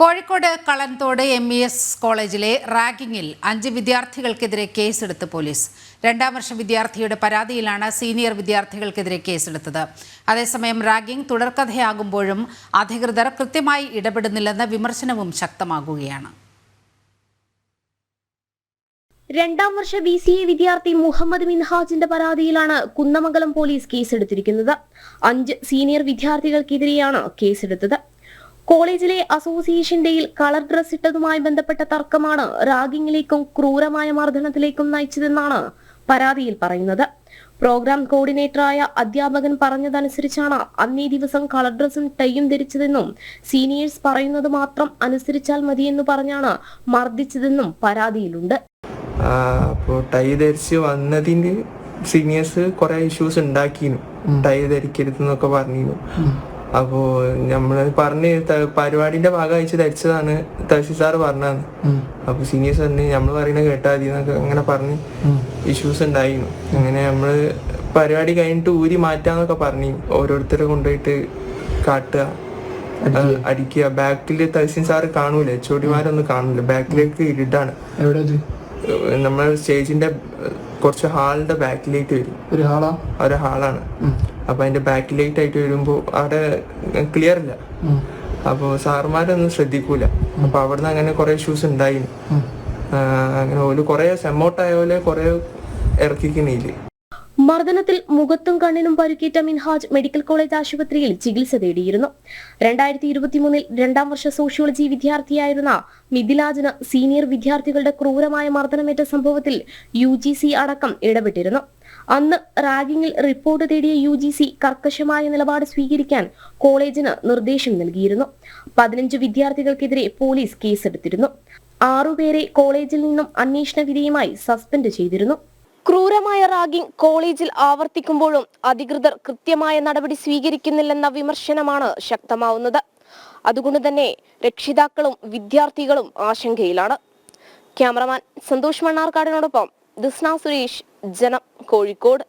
Kozhikode Kalanthode MES കോളേജിലെ റാഗിങ്ങിൽ 5 വിദ്യാർത്ഥികൾക്കെതിരെ കേസെടുത്ത് police. 2ാം വർഷ വിദ്യാർത്ഥിയുടെ പരാതിയിലാണ് സീനിയർ വിദ്യാർത്ഥികൾക്കെതിരെ കേസെടുത്തത്. അതേസമയം റാഗിംഗ് തുടർക്കഥയാകുമ്പോഴും അധികൃതർ കൃത്യമായി ഇടപെടുന്നില്ലെന്ന വിമർശനവും ശക്തമാകുകയാണ്. 2ാം വർഷ BCA വിദ്യാർത്ഥി മുഹമ്മദ് മിൻഹാജിന്റെ പരാതിയിലാണ് കുന്നമംഗലം പോലീസ് കേസെടുത്തിരിക്കുന്നത്. 5 സീനിയർ വിദ്യാർത്ഥികൾക്കെതിരെയാണ് കേസെടുത്തത്. കോളേജിലെ അസോസിയേഷൻ ഡേയിൽ കളർ ഡ്രസ് ഇട്ടതുമായി ബന്ധപ്പെട്ട തർക്കമാണ് റാഗിങ്ങിലേക്കും ക്രൂരമായ മർദ്ദനത്തിലേക്കും നയിച്ചതെന്നാണ് പരാതിയിൽ പറയുന്നത്. പ്രോഗ്രാം കോർഡിനേറ്ററായ അധ്യാപകൻ പറഞ്ഞതനുസരിച്ചാണ് അന്നേ ദിവസം കളർ ഡ്രസ്സും ടൈയും ധരിച്ചതെന്നും സീനിയേഴ്സ് പറയുന്നത് മാത്രം അനുസരിച്ചാൽ മതിയെന്ന് പറഞ്ഞാണ് മർദ്ദിച്ചതെന്നും പരാതിയിലുണ്ട്. അപ്പോൾ ടൈ ധരിച്ച് വന്നതിന് സീനിയേഴ്സ് കുറെ ഇഷ്യൂസ് ഉണ്ടാക്കിയിരുന്നു. ടൈ ധരിക്കരുതെന്നൊക്കെ പറഞ്ഞിരുന്നു. അപ്പോൾ നമ്മൾ പറഞ്ഞ് പരിപാടിന്റെ ഭാഗമായിട്ട് ധരിച്ചതാണ് തഹസീൽ സാറ് പറഞ്ഞതാണ്. അപ്പൊ സീനിയേഴ്സ് പറഞ്ഞ് നമ്മൾ പറയുന്നത് കേട്ടാൽ മതി എന്നൊക്കെ അങ്ങനെ പറഞ്ഞ് ഇഷ്യൂസ് ഉണ്ടായിരുന്നു. അങ്ങനെ നമ്മള് പരിപാടി കഴിഞ്ഞിട്ട് ഊരി മാറ്റാന്നൊക്കെ പറഞ്ഞു. ഓരോരുത്തരെ കൊണ്ടുപോയിട്ട് കാട്ടുക, അടിക്കുക. ബാക്കിൽ തഹസീൽ സാറ് കാണൂല, HODമാരൊന്നും കാണൂല. ബാക്കിലേക്ക് ഇരുട്ടാണ്. നമ്മളെ സ്റ്റേജിന്റെ കുറച്ച് ഹാളിന്റെ ബാക്കിലേക്ക് വരും. ഒരു ഹാളാണ്. അപ്പൊ അതിന്റെ ബാക്കിലേക്ക് ആയിട്ട് വരുമ്പോ അവിടെ ക്ലിയർ ഇല്ല. അപ്പൊ സാറുമാരൊന്നും ശ്രദ്ധിക്കൂല. അപ്പൊ അവിടുന്ന് അങ്ങനെ കുറെ ഇഷ്യൂസ് ഉണ്ടായിരുന്നു. അങ്ങനെ ഒരു കുറെ സെമൗട്ടായ പോലെ കുറെ ഇറക്കിക്കണില്ലേ. മർദ്ദനത്തിൽ മുഖത്തും കണ്ണിനും പരിക്കേറ്റ മിൻഹാജ് മെഡിക്കൽ കോളേജ് ആശുപത്രിയിൽ ചികിത്സ തേടിയിരുന്നു. 2023 2ാം വർഷ സോഷ്യോളജി വിദ്യാർത്ഥിയായിരുന്ന മിഥിലാജിന് സീനിയർ വിദ്യാർത്ഥികളുടെ ക്രൂരമായ മർദ്ദനമേറ്റ സംഭവത്തിൽ UGC അടക്കം ഇടപെട്ടിരുന്നു. അന്ന് റാഗിങ്ങിൽ റിപ്പോർട്ട് തേടിയ UGC കർക്കശമായ നിലപാട് സ്വീകരിക്കാൻ കോളേജിന് നിർദ്ദേശം നൽകിയിരുന്നു. 15 വിദ്യാർത്ഥികൾക്കെതിരെ പോലീസ് കേസെടുത്തിരുന്നു. 6 പേരെ കോളേജിൽ നിന്നും അന്വേഷണ വിധേയമായി സസ്പെൻഡ് ചെയ്തിരുന്നു. ക്രൂരമായ റാഗിംഗ് കോളേജിൽ ആവർത്തിക്കുമ്പോഴും അധികൃതർ കൃത്യമായ നടപടി സ്വീകരിക്കുന്നില്ലെന്ന വിമർശനമാണ് ശക്തമാവുന്നത്. അതുകൊണ്ട് തന്നെ രക്ഷിതാക്കളും വിദ്യാർത്ഥികളും ആശങ്കയിലാണ്. ക്യാമറമാൻ സന്തോഷ് മണ്ണാർക്കാടിനോടൊപ്പം ദിസ്ന സുരേഷ്, ജനം, കോഴിക്കോട്.